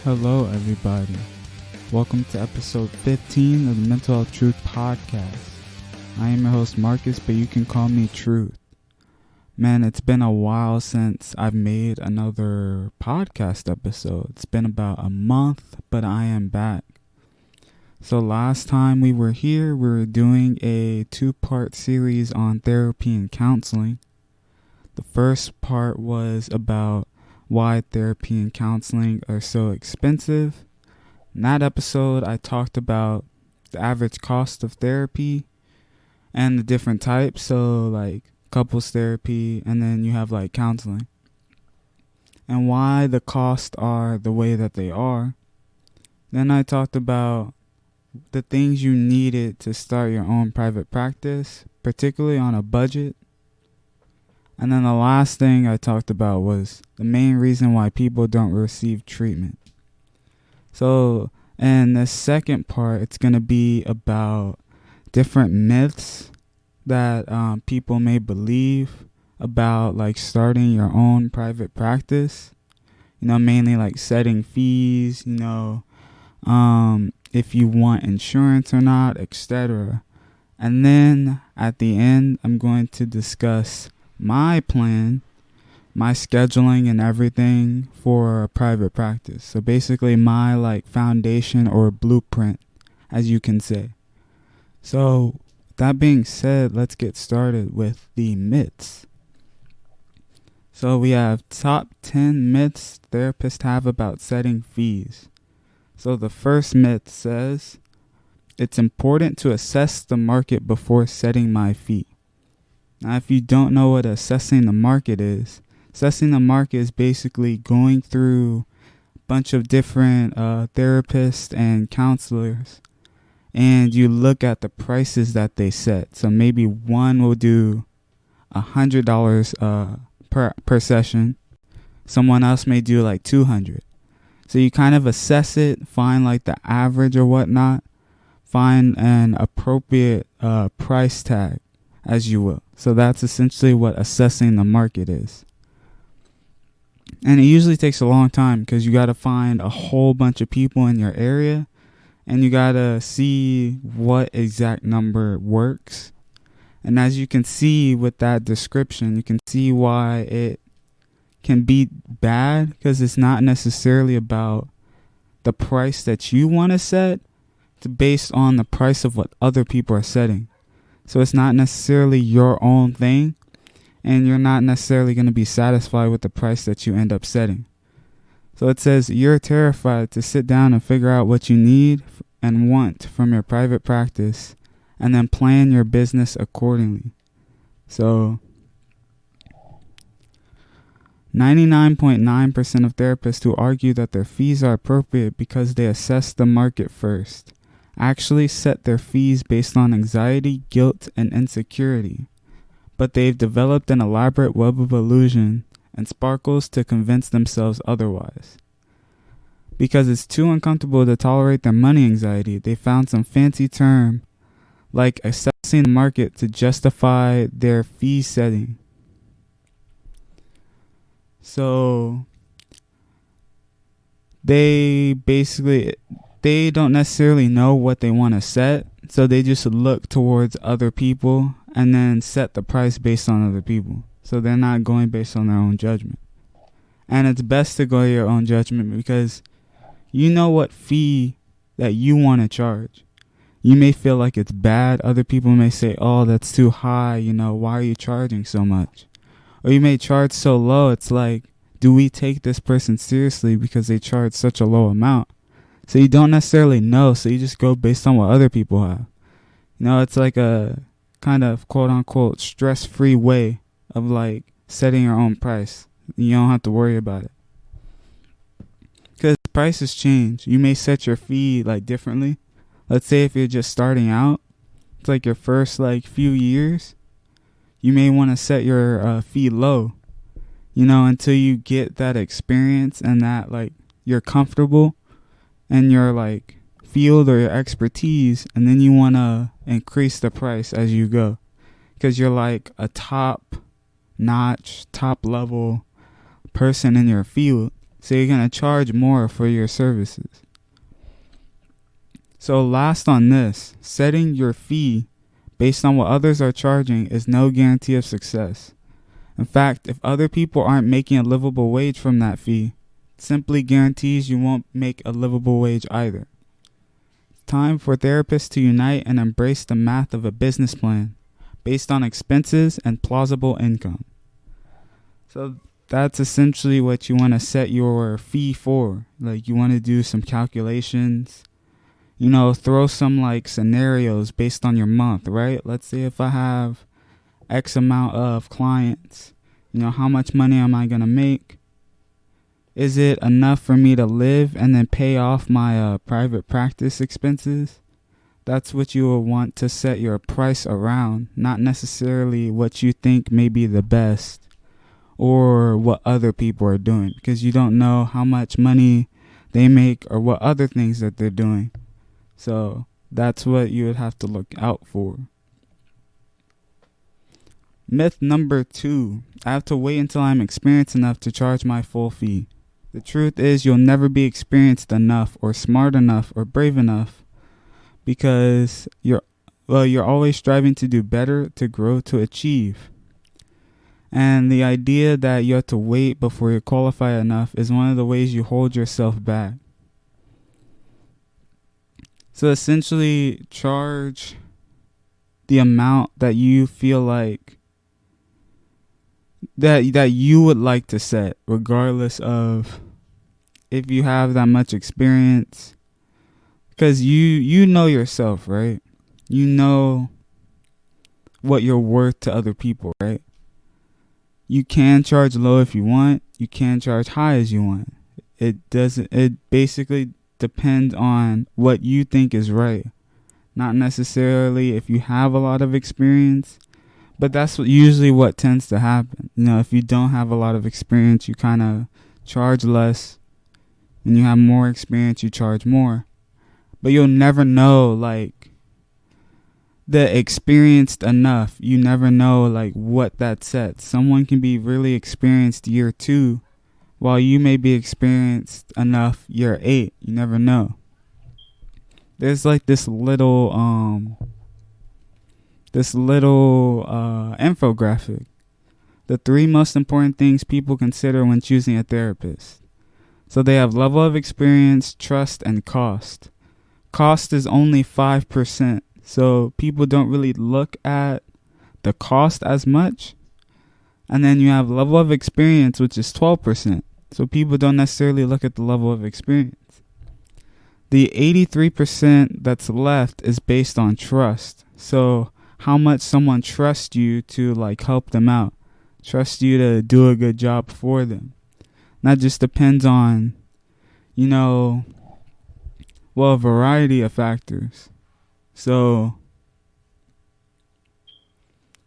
Hello, everybody. Welcome to episode 15 of the Mental Health Truth Podcast. I am your host, Marcus, but you can call me Truth. Man, it's been a while since I've made another podcast episode. It's been about a month, but I am back. So last time we were here, we were doing a 2-part series on therapy and counseling. The first part was about why therapy and counseling are so expensive. In that episode, I talked about the average cost of therapy and the different types. So like couples therapy, and then you have like counseling. And why the costs are the way that they are. Then I talked about the things you needed to start your own private practice, particularly on a budget. And then the last thing I talked about was the main reason why people don't receive treatment. So in the second part, it's going to be about different myths that people may believe about like starting your own private practice. Mainly like setting fees, if you want insurance or not, etc. And then at the end, I'm going to discuss my plan, my scheduling and everything for a private practice. So basically my like foundation or blueprint, as you can say. So that being said, let's get started with the myths. So we have top 10 myths therapists have about setting fees. So the first myth says, it's important to assess the market before setting my fee. Now, if you don't know what assessing the market is basically going through a bunch of different therapists and counselors, and you look at the prices that they set. So maybe one will do $100 per session. Someone else may do like $200. So you kind of assess it, find like the average or whatnot, find an appropriate price tag, as you will. So that's essentially what assessing the market is. And it usually takes a long time because you got to find a whole bunch of people in your area, and you got to see what exact number works. And as you can see with that description, you can see why it can be bad, because it's not necessarily about the price that you want to set. It's based on the price of what other people are setting. So it's not necessarily your own thing, and you're not necessarily going to be satisfied with the price that you end up setting. So it says you're terrified to sit down and figure out what you need and want from your private practice, and then plan your business accordingly. So 99.9% of therapists who argue that their fees are appropriate because they assess the market first actually set their fees based on anxiety, guilt, and insecurity. But they've developed an elaborate web of illusion and sparkles to convince themselves otherwise. Because it's too uncomfortable to tolerate their money anxiety, they found some fancy term like assessing the market to justify their fee setting. So they don't necessarily know what they want to set, so they just look towards other people and then set the price based on other people. So they're not going based on their own judgment. And it's best to go your own judgment because you know what fee that you want to charge. You may feel like it's bad. Other people may say, oh, that's too high. Why are you charging so much? Or you may charge so low. It's like, do we take this person seriously because they charge such a low amount? So you don't necessarily know, so you just go based on what other people have. It's like a kind of quote-unquote stress-free way of like setting your own price. You don't have to worry about it. Because prices change. You may set your fee like differently. Let's say if you're just starting out, it's like your first like few years, you may want to set your fee low, until you get that experience and that like you're comfortable in your like field or your expertise, and then you want to increase the price as you go because you're like a top notch, top level person in your field. So you're going to charge more for your services. So last on this, setting your fee based on what others are charging is no guarantee of success. In fact, if other people aren't making a livable wage from that fee, it simply guarantees you won't make a livable wage either. It's time for therapists to unite and embrace the math of a business plan based on expenses and plausible income. So that's essentially what you want to set your fee for. Like, you want to do some calculations, throw some like scenarios based on your month, right? Let's say if I have X amount of clients, how much money am I going to make? Is it enough for me to live and then pay off my private practice expenses? That's what you will want to set your price around, not necessarily what you think may be the best or what other people are doing, because you don't know how much money they make or what other things that they're doing. So that's what you would have to look out for. Myth number 2, I have to wait until I'm experienced enough to charge my full fee. The truth is, you'll never be experienced enough or smart enough or brave enough, because you're always striving to do better, to grow, to achieve. And the idea that you have to wait before you're qualified enough is one of the ways you hold yourself back. So essentially, charge the amount that you feel like that you would like to set, regardless of if you have that much experience. Because you know yourself, right? You know what you're worth to other people, right? You can charge low if you want. You can charge high as you want. It basically depends on what you think is right. Not necessarily if you have a lot of experience, but that's usually what tends to happen. If you don't have a lot of experience, you kind of charge less. When you have more experience, you charge more. But you'll never know, like, the experienced enough. You never know, like, what that sets. Someone can be really experienced year 2, while you may be experienced enough year 8. You never know. There's like this little infographic. The 3 most important things people consider when choosing a therapist. So they have level of experience, trust, and cost. Cost is only 5%. So people don't really look at the cost as much. And then you have level of experience, which is 12%. So people don't necessarily look at the level of experience. The 83% that's left is based on trust. So how much someone trusts you to like help them out, trust you to do a good job for them. That just depends on, a variety of factors. So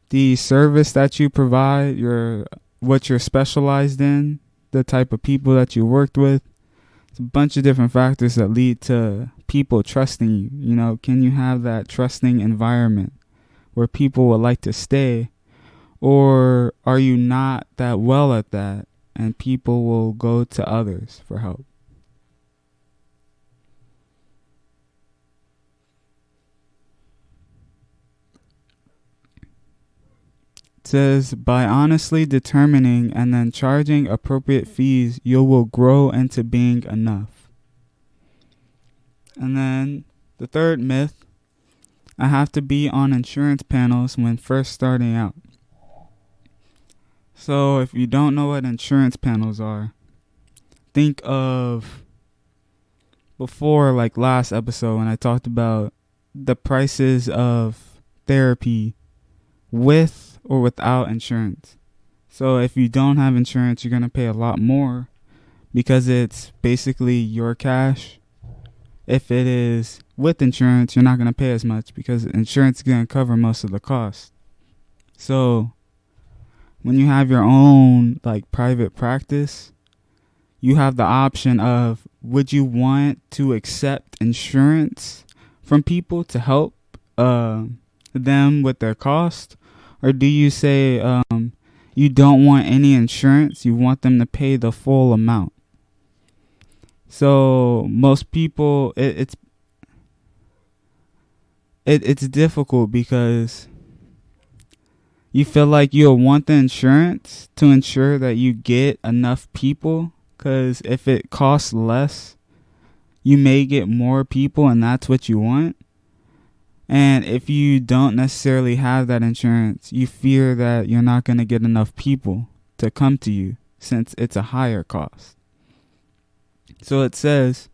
the service that you provide, what you're specialized in, the type of people that you worked with, it's a bunch of different factors that lead to people trusting you. Can you have that trusting environment where people would like to stay? Or are you not that well at that and people will go to others for help? It says, by honestly determining and then charging appropriate fees, you will grow into being enough. And then the third myth, I have to be on insurance panels when first starting out. So if you don't know what insurance panels are, think of before, like last episode when I talked about the prices of therapy with or without insurance. So if you don't have insurance, you're going to pay a lot more because it's basically your cash. If it is with insurance, you're not going to pay as much because insurance is going to cover most of the cost. So when you have your own like private practice, you have the option of, would you want to accept insurance from people to help them with their cost? Or do you say you don't want any insurance, you want them to pay the full amount? So most people, it's difficult because you feel like you'll want the insurance to ensure that you get enough people, because if it costs less, you may get more people, and that's what you want. And if you don't necessarily have that insurance, you fear that you're not going to get enough people to come to you since it's a higher cost. So it says,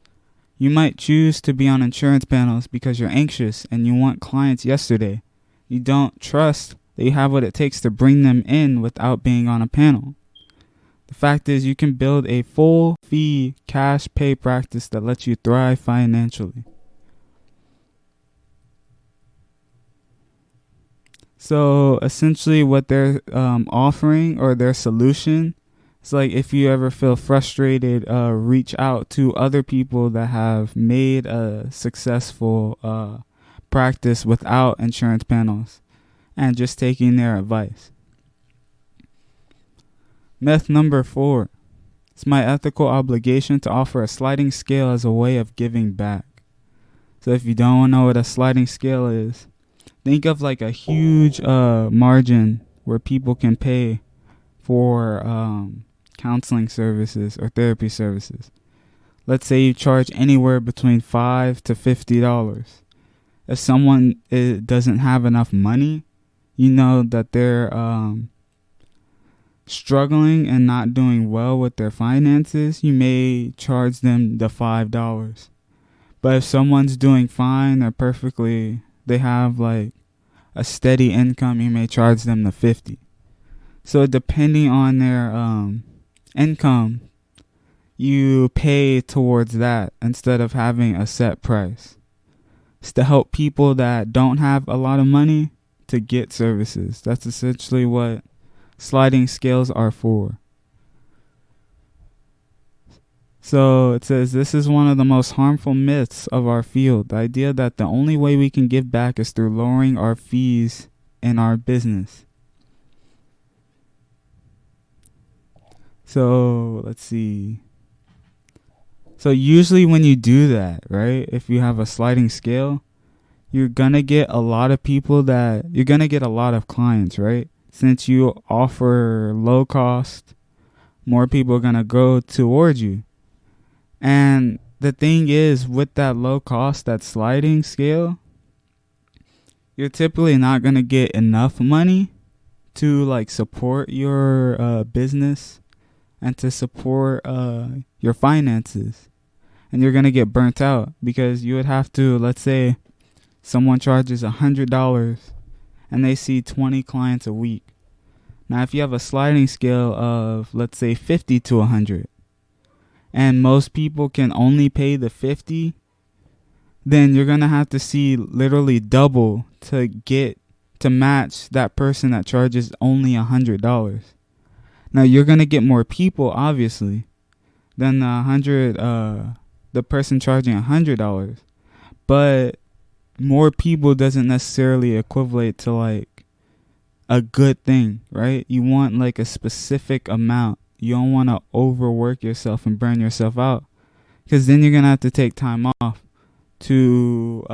you might choose to be on insurance panels because you're anxious and you want clients yesterday. You don't trust that you have what it takes to bring them in without being on a panel. The fact is, you can build a full fee cash pay practice that lets you thrive financially. So essentially what they're offering, or their solution, is like, if you ever feel frustrated, reach out to other people that have made a successful practice without insurance panels and just taking their advice. Myth number 4. It's my ethical obligation to offer a sliding scale as a way of giving back. So if you don't know what a sliding scale is, think of like a huge margin where people can pay for counseling services or therapy services. Let's say you charge anywhere between $5 to $50. If someone doesn't have enough money, you know that they're struggling and not doing well with their finances, you may charge them the $5. But if someone's doing fine, they have like a steady income, you may charge them the $50. So depending on their income, you pay towards that instead of having a set price. It's to help people that don't have a lot of money to get services. That's essentially what sliding scales are for. So it says, this is one of the most harmful myths of our field. The idea that the only way we can give back is through lowering our fees in our business. So let's see. So usually when you do that, right, if you have a sliding scale, you're going to get a lot of you're going to get a lot of clients, right? Since you offer low cost, more people are going to go towards you. And the thing is, with that low cost, that sliding scale, you're typically not going to get enough money to like support your business and to support your finances. And you're going to get burnt out because you would have to, let's say someone charges $100 and they see 20 clients a week. Now, if you have a sliding scale of, let's say, 50 to 100, and most people can only pay the 50, then you're going to have to see literally double to match that person that charges only $100. Now, you're going to get more people, obviously, than the person charging $100. But more people doesn't necessarily equate to like a good thing, right? You want like a specific amount. You don't want to overwork yourself and burn yourself out, because then you're going to have to take time off to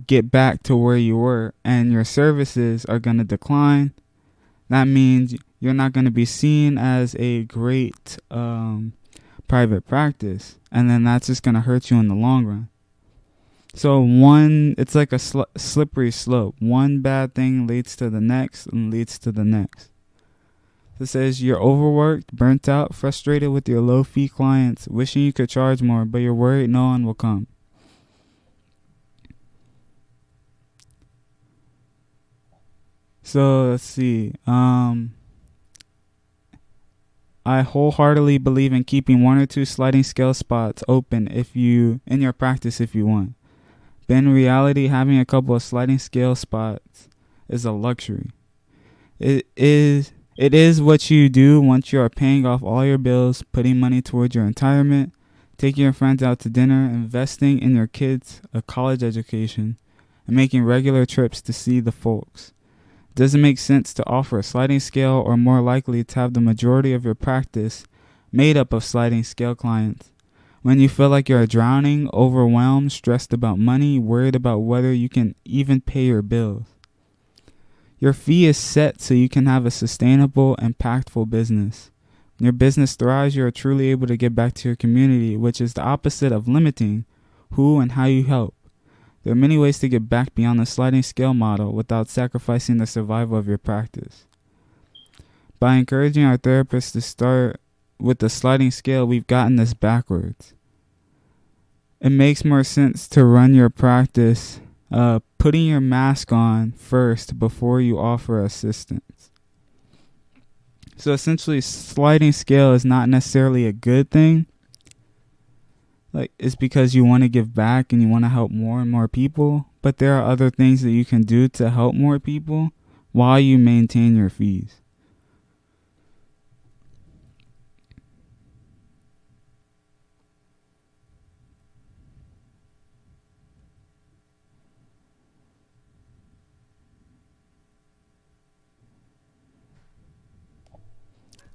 get back to where you were, and your services are going to decline. That means you're not going to be seen as a great private practice, and then that's just going to hurt you in the long run. So it's like a slippery slope. One bad thing leads to the next and leads to the next. It says you're overworked, burnt out, frustrated with your low fee clients, wishing you could charge more, but you're worried no one will come. So let's see. I wholeheartedly believe in keeping 1 or 2 sliding scale spots open in your practice if you want. But in reality, having a couple of sliding scale spots is a luxury. It is what you do once you are paying off all your bills, putting money towards your retirement, taking your friends out to dinner, investing in your kids a college education, and making regular trips to see the folks. Does it make sense to offer a sliding scale, or more likely to have the majority of your practice made up of sliding scale clients? When you feel like you're drowning, overwhelmed, stressed about money, worried about whether you can even pay your bills. Your fee is set so you can have a sustainable, impactful business. When your business thrives, you are truly able to give back to your community, which is the opposite of limiting who and how you help. There are many ways to get back beyond the sliding scale model without sacrificing the survival of your practice. By encouraging our therapists to start with the sliding scale, we've gotten this backwards. It makes more sense to run your practice putting your mask on first before you offer assistance. So essentially, sliding scale is not necessarily a good thing. Like, it's because you want to give back and you want to help more and more people, but there are other things that you can do to help more people while you maintain your fees.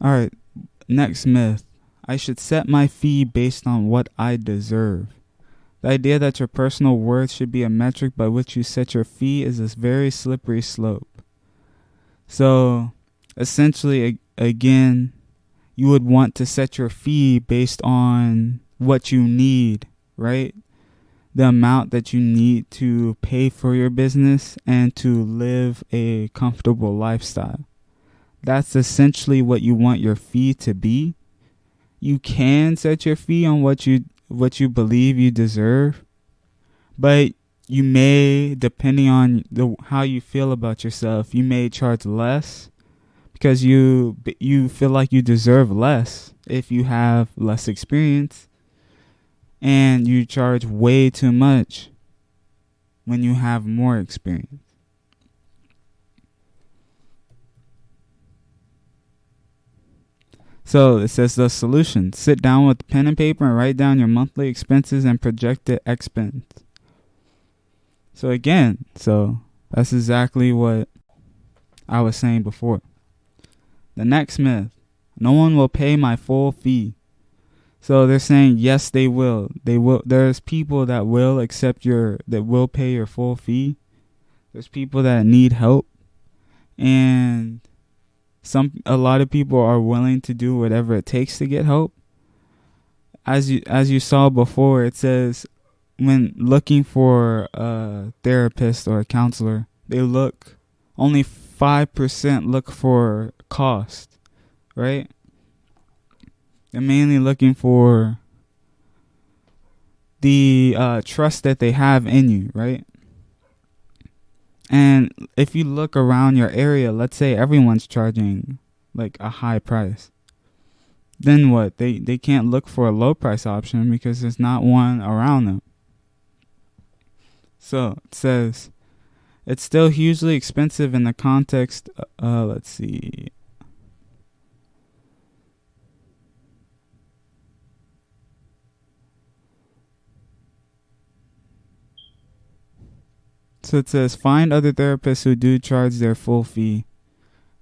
Alright, next myth. I should set my fee based on what I deserve. The idea that your personal worth should be a metric by which you set your fee is a very slippery slope. So, essentially, again, you would want to set your fee based on what you need, right? The amount that you need to pay for your business and to live a comfortable lifestyle. That's essentially what you want your fee to be. You can set your fee on what you believe you deserve, but you may, depending on how you feel about yourself, you may charge less because you feel like you deserve less if you have less experience, and you charge way too much when you have more experience. So it says the solution. Sit down with pen and paper and write down your monthly expenses and projected expense. So again, that's exactly what I was saying before. The next myth. No one will pay my full fee. So they're saying yes, they will. They will. There's people that will that will pay your full fee. There's people that need help, and a lot of people are willing to do whatever it takes to get help. As you saw before, it says when looking for a therapist or a counselor, only 5% look for cost, right? They're mainly looking for the trust that they have in you, right? And if you look around your area, let's say everyone's charging like a high price, then what? They can't look for a low price option because there's not one around them. So it says it's still hugely expensive in the context. Let's see. So it says, find other therapists who do charge their full fee.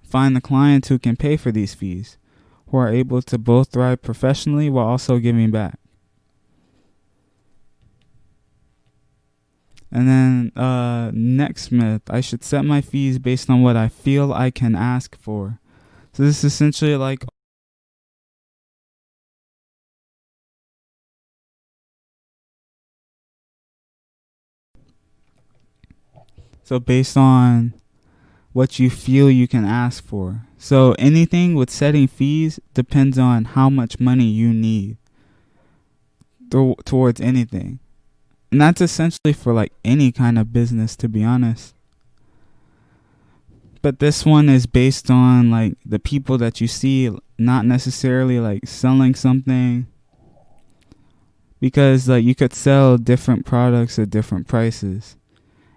Find the clients who can pay for these fees, who are able to both thrive professionally while also giving back. And then next myth, I should set my fees based on what I feel I can ask for. So this is essentially like based on what you feel you can ask for. So anything with setting fees depends on how much money you need towards anything. And that's essentially for like any kind of business, to be honest. But this one is based on like the people that you see, not necessarily like selling something. Because like you could sell different products at different prices.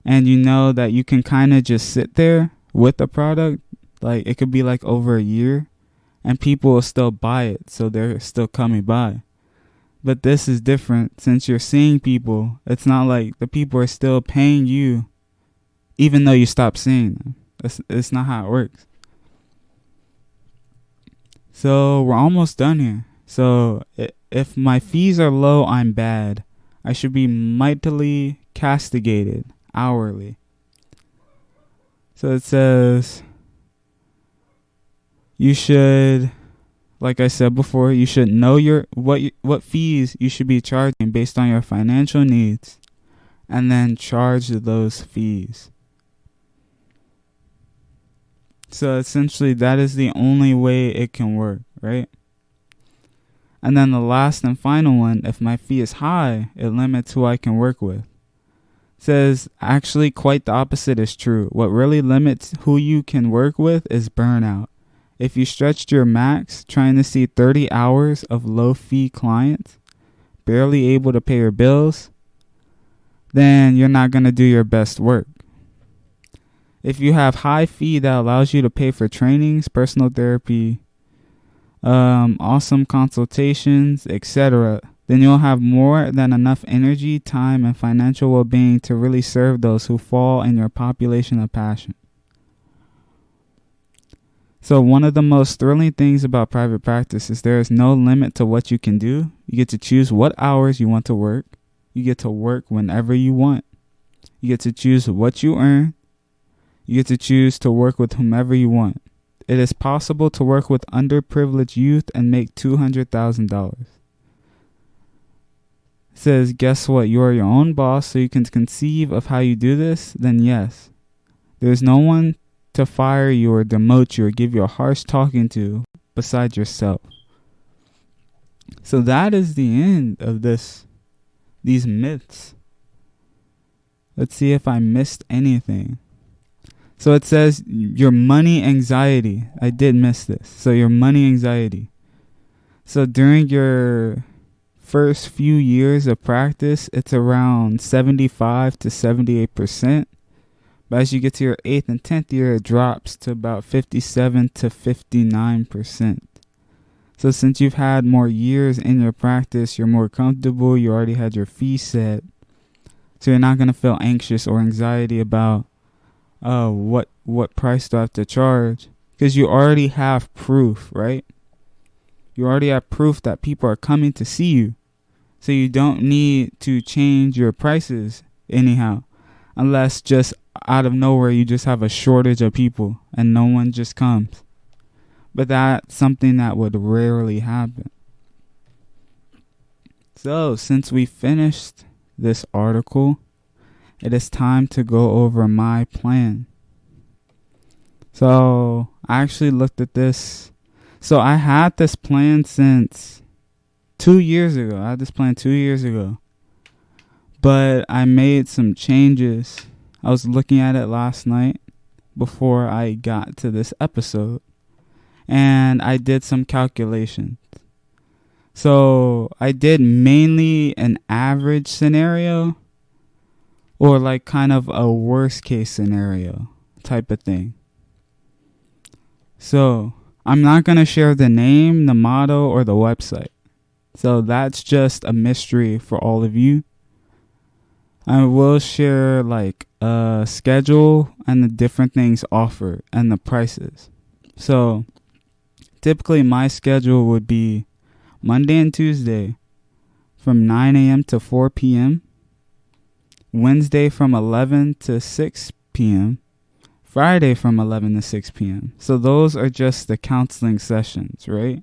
And you know that you can kind of just sit there with the product. Like it could be like over a year and people will still buy it. So they're still coming by. But this is different. Since you're seeing people, it's not like the people are still paying you even though you stop seeing them. It's not how it works. So we're almost done here. So if my fees are low, I'm bad. I should be mightily castigated hourly. So it says you should, like I said before, you should know what fees you should be charging based on your financial needs, and then charge those fees. So essentially, that is the only way it can work, right? And then the last and final one, if my fee is high, it limits who I can work with. It says actually quite the opposite is true. What really limits who you can work with is burnout. If you stretched your max trying to see 30 hours of low fee clients, barely able to pay your bills, then you're not going to do your best work. If you have high fee that allows you to pay for trainings, personal therapy, awesome consultations, etc., then you'll have more than enough energy, time, and financial well-being to really serve those who fall in your population of passion. So one of the most thrilling things about private practice is there is no limit to what you can do. You get to choose what hours you want to work. You get to work whenever you want. You get to choose what you earn. You get to choose to work with whomever you want. It is possible to work with underprivileged youth and make $200,000. It says, guess what? You are your own boss, so you can conceive of how you do this. Then yes, there's no one to fire you or demote you or give you a harsh talking to besides yourself. So that is the end of these myths. Let's see if I missed anything. So it says your money anxiety. I did miss this. So your money anxiety. So during your first few years of practice, it's around 75 to 78%. But as you get to your 8th and 10th year, it drops to about 57 to 59%. So since you've had more years in your practice, you're more comfortable, you already had your fee set. So you're not going to feel anxious or anxiety about what price do I have to charge? Because you already have proof, right? You already have proof that people are coming to see you. So you don't need to change your prices anyhow. Unless just out of nowhere you just have a shortage of people and no one just comes. But that's something that would rarely happen. So since we finished this article, it is time to go over my plan. So I actually looked at this. So I had this plan since 2 years ago. I had this plan 2 years ago. But I made some changes. I was looking at it last night before I got to this episode. And I did some calculations. So I did mainly an average scenario, or like kind of a worst case scenario type of thing. So I'm not going to share the name, the motto, or the website. So that's just a mystery for all of you. I will share like a schedule and the different things offered and the prices. So typically my schedule would be Monday and Tuesday from 9 a.m. to 4 p.m. Wednesday from 11 to 6 p.m. Friday from 11 to 6 p.m. So those are just the counseling sessions, right?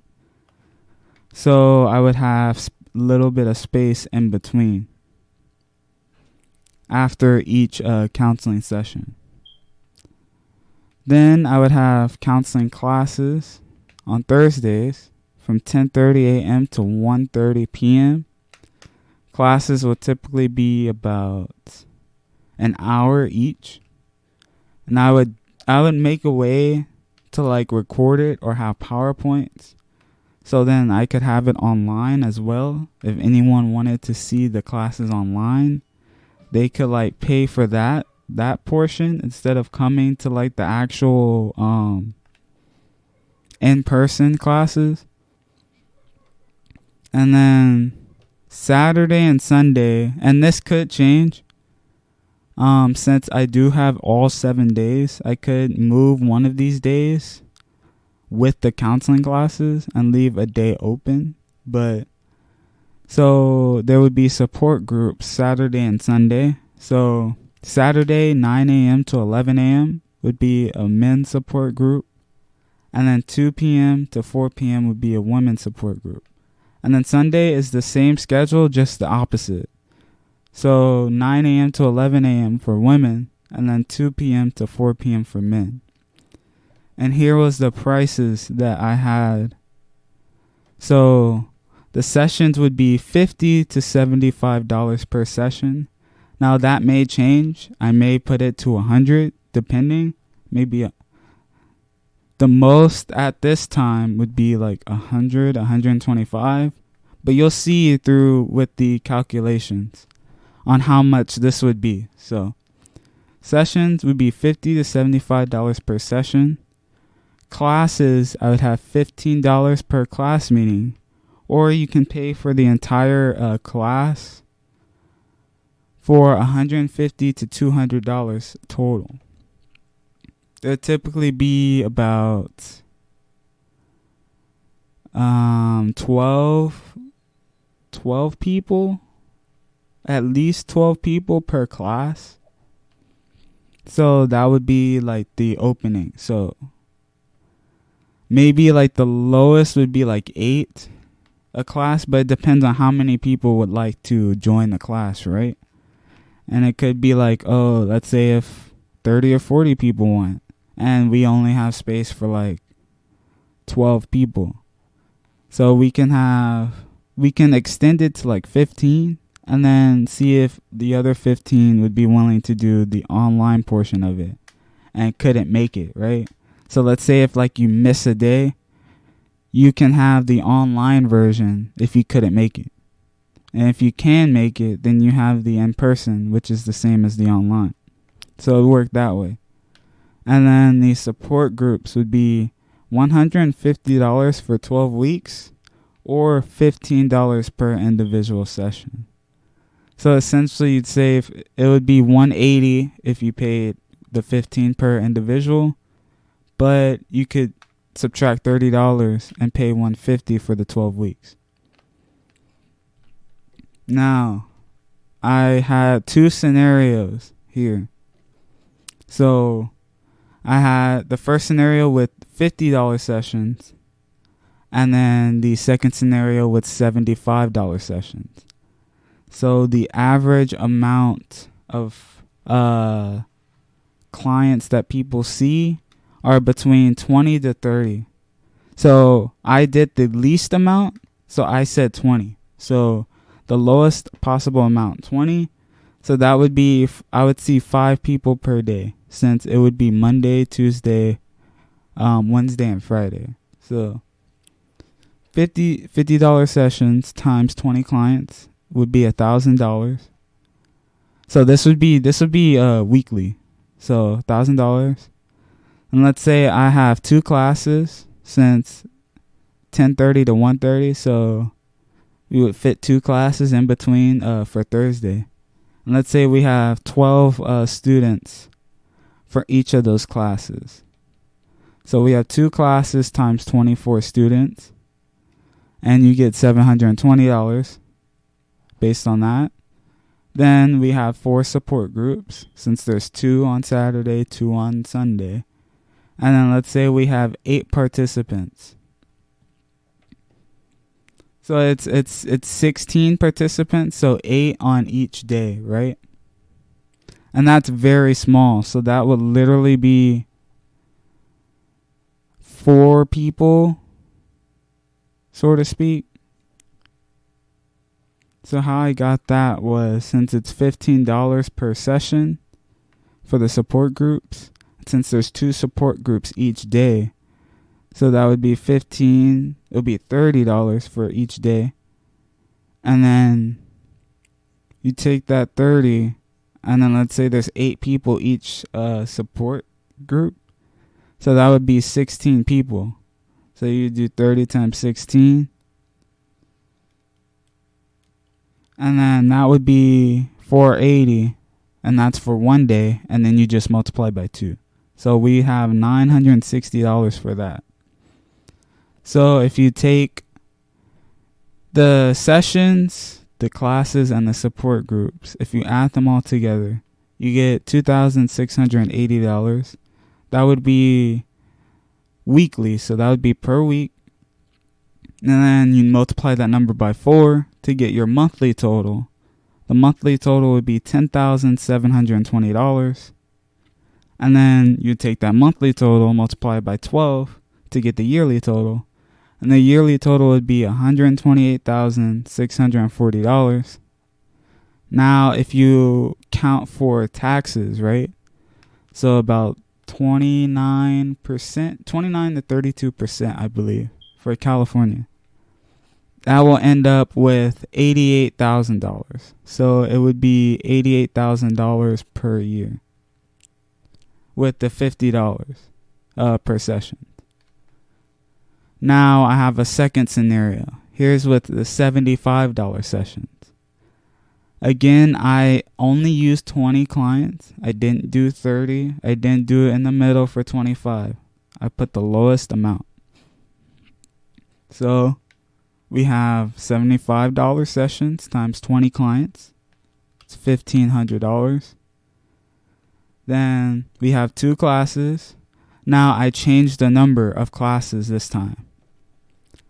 So I would have a little bit of space in between after each counseling session. Then I would have counseling classes on Thursdays from 10:30 a.m. to 1:30 p.m. Classes will typically be about an hour each. And I would make a way to like record it or have PowerPoints. So then I could have it online as well. If anyone wanted to see the classes online, they could like pay for that portion instead of coming to like the actual in-person classes. And then Saturday and Sunday, and this could change. Since I do have all 7 days, I could move one of these days with the counseling classes and leave a day open. But So there would be support groups Saturday and Sunday. So Saturday 9 a.m. to 11 a.m. would be a men's support group. And then 2 p.m. to 4 p.m. would be a women's support group. And then Sunday is the same schedule, just the opposite. So 9 a.m. to 11 a.m. for women, and then 2 p.m. to 4 p.m. for men. And here was the prices that I had. So the sessions would be $50 to $75 per session. Now that may change. I may put it to $100, depending. Maybe the most at this time would be like $100, $125. But you'll see through with the calculations on how much this would be. So sessions would be $50 to $75 per session. Classes, I would have $15 per class meeting, or you can pay for the entire class for $150 to $200 total. There would typically be about 12 people, at least 12 people per class. So that would be like the opening. So maybe like the lowest would be like 8 a class, but it depends on how many people would like to join the class, right? And it could be like, oh, let's say if 30 or 40 people want, and we only have space for like 12 people. So we can extend it to like 15, and then see if the other 15 would be willing to do the online portion of it and couldn't make it, right? So let's say if like you miss a day, you can have the online version if you couldn't make it. And if you can make it, then you have the in-person, which is the same as the online. So it worked that way. And then the support groups would be $150 for 12 weeks or $15 per individual session. So essentially you'd save, it would be $180 if you paid the $15 per individual, but you could subtract $30 and pay $150 for the 12 weeks. Now, I had 2 scenarios here. So I had the first scenario with $50 sessions, and then the second scenario with $75 sessions. So the average amount of clients that people see are between 20 to 30. So I did the least amount, so I said 20. So the lowest possible amount, 20. So that would be, I would see 5 people per day, since it would be Monday, Tuesday, Wednesday, and Friday. So $50 sessions times 20 clients would be $1,000. So this would be weekly. So $1,000. And let's say I have 2 classes, since 10:30 to 1:30. So we would fit 2 classes in between for Thursday. And let's say we have 12 students for each of those classes. So we have 2 classes times 24 students, and you get $720 based on that. Then we have 4 support groups, since there's 2 on Saturday, 2 on Sunday. And then let's say we have 8 participants. So it's 16 participants, so 8 on each day, right? And that's very small. So that would literally be 4 people, so to speak. So how I got that was, since it's $15 per session for the support groups, since there's 2 support groups each day, so that would be 15, it would be $30 for each day. And then you take that 30, and then let's say there's 8 people each support group. So that would be 16 people. So you do 30 times 16. And then that would be $480, and that's for one day, and then you just multiply by 2. So we have $960 for that. So if you take The sessions, the classes, and the support groups, if you add them all together, you get $2,680. That would be weekly, so that would be per week. And then you multiply that number by 4 to get your monthly total. The monthly total would be $10,720. And then you take that monthly total, multiply it by 12 to get the yearly total. And the yearly total would be $128,640. Now, if you count for taxes, right? So about 29%, 29 to 32%, I believe, for California. That will end up with $88,000. So it would be $88,000 per year with the $50 per session. Now I have a second scenario. Here's with the $75 sessions. Again, I only used 20 clients. I didn't do 30. I didn't do it in the middle for 25. I put the lowest amount. So we have $75 sessions times 20 clients. It's $1,500. Then we have 2 classes. Now I changed the number of classes this time.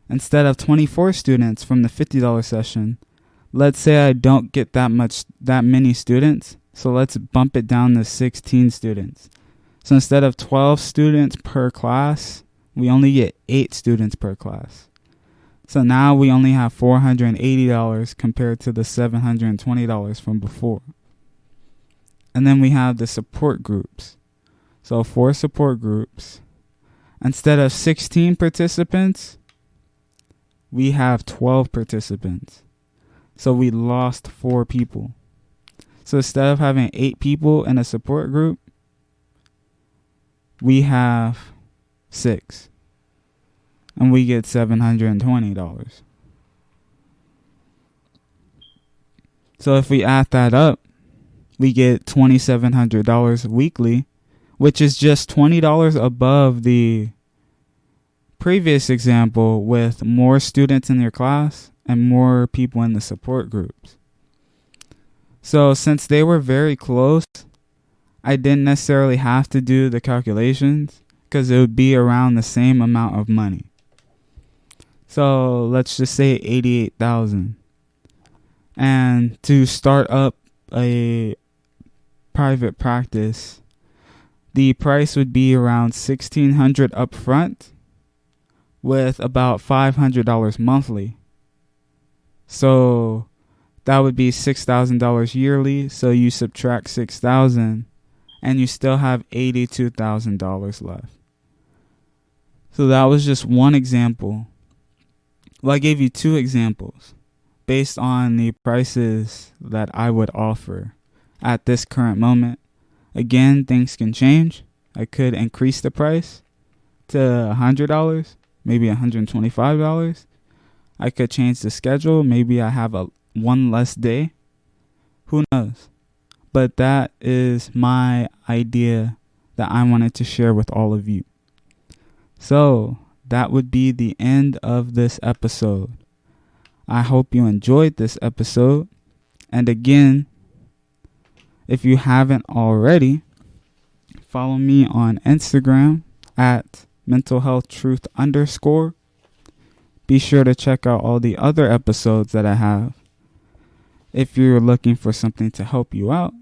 Instead of 24 students from the $50 session, let's say I don't get that many students, so let's bump it down to 16 students. So instead of 12 students per class, we only get 8 students per class. So now we only have $480 compared to the $720 from before. And then we have the support groups. So 4 support groups. Instead of 16 participants, we have 12 participants. So we lost 4 people. So instead of having 8 people in a support group, we have 6. And we get $720. So if we add that up, we get $2,700 weekly, which is just $20 above the previous example with more students in your class and more people in the support groups. So since they were very close, I didn't necessarily have to do the calculations because it would be around the same amount of money. So let's just say $88,000. And to start up a private practice, the price would be around $1,600 up front with about $500 monthly. So that would be $6,000 yearly. So you subtract $6,000 and you still have $82,000 left. So that was just one example. Well, I gave you 2 examples based on the prices that I would offer at this current moment. Again, things can change. I could increase the price to $100, maybe $125. I could change the schedule. Maybe I have one less day. Who knows? But that is my idea that I wanted to share with all of you. So that would be the end of this episode. I hope you enjoyed this episode. And again, if you haven't already, follow me on Instagram at mentalhealthtruth_. Be sure to check out all the other episodes that I have if you're looking for something to help you out.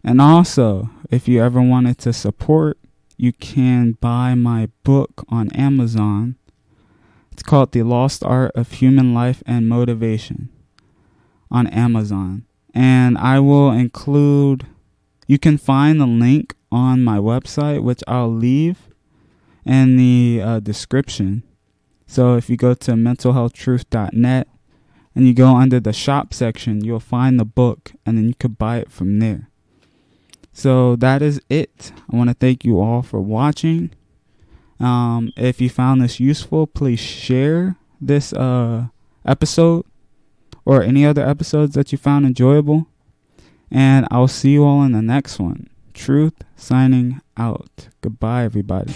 And also, if you ever wanted to support, you can buy my book on Amazon. It's called The Lost Art of Human Life and Motivation on Amazon. And I will include, you can find the link on my website, which I'll leave in the description. So if you go to mentalhealthtruth.net and you go under the shop section, you'll find the book and then you could buy it from there. So that is it. I want to thank you all for watching. If you found this useful, please share this episode or any other episodes that you found enjoyable. And I'll see you all in the next one. Truth signing out. Goodbye, everybody.